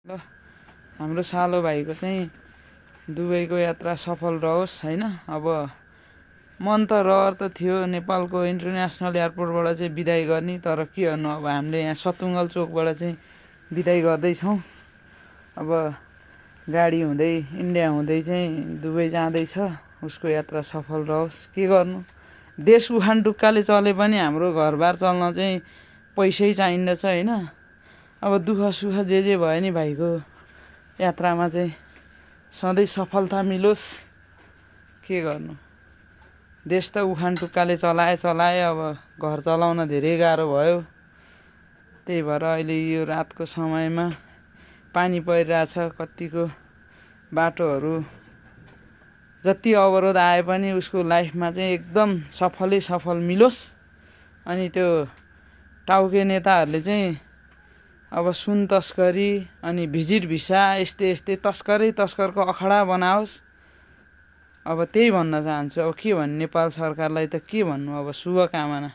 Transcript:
ल हाम्रो सालो भाइको चाहिँ दुबईको यात्रा सफल रहोस् हैन। अब मन त रहर त थियो नेपालको इन्टरनेसनल एयरपोर्टबाट चाहिँ बिदाई गर्ने, तर के गर्नु अब हामीले यहाँ सतुङ्गल चोकबाट चाहिँ बिदाई गर्दैछौँ। अब गाडी हुँदै इन्डिया हुँदै चाहिँ दुबई जाँदैछ, उसको यात्रा सफल रहोस्। के गर्नु, देश उखान टुक्काले चले पनि हाम्रो घरबार चल्न चाहिँ पैसै चाहिँदछ हैन। अब दुःख सुख जे भयो नि भाइको यात्रामा चाहिँ सधैँ सफलता मिलोस्। के गर्नु, देश त उखान टुक्काले चलाए अब घर चलाउन धेरै गाह्रो भयो। त्यही भएर अहिले यो रातको समयमा पानी परिरहेछ, कत्तिको बाटोहरू जति अवरोध आए पनि उसको लाइफमा चाहिँ एकदम सफल मिलोस्। अनि त्यो टाउके नेताहरूले चाहिँ अब सुन तस्करी अनि भिजिट भिसा यस्तै तस्करको अखडा बनाओस्। अब त्यही भन्न चाहन्छु। अब के भन्नु, नेपाल सरकारलाई त के भन्नु, अब शुभकामना।